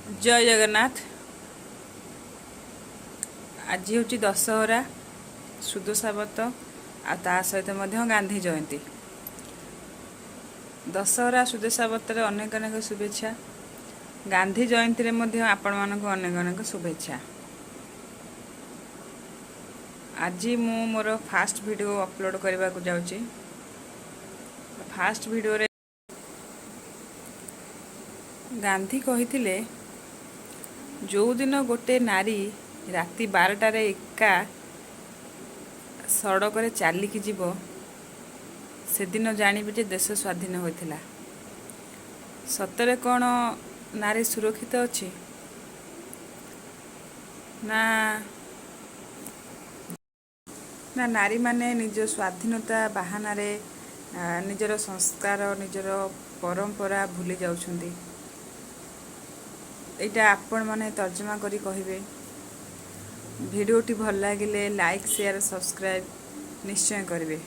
जय जगन्नाथ। आज हूँ दशहरा सुदशा व्रत आ सहित गांधी जयंती। दशहरा सुदशा व्रत अनेक अनेक शुभेच्छा। गांधी जयंती आपण मानक अनेक अनेक शुभेच्छा। आज मु मोर फास्ट वीडियो अपलोड करने को जाऊँगी। फास्ट वीडियो रे गांधी कही जो दिन गोटे नारी राति 12टार एका सड़क चलिकी जीव से दिन जानिबे जे देश स्वाधीन होइथिला। सतरे कौन नारी सुरक्षित अच्छी ना ना नारी माने निज स्वाधीनता बाहाना निजर संस्कार निजर परंपरा भूली जाउछंदी। एटा आपण माने तर्जमा करी कहिबे। वीडियोटी भल लागिले लाइक शेयर सब्सक्राइब निश्चय करिवे।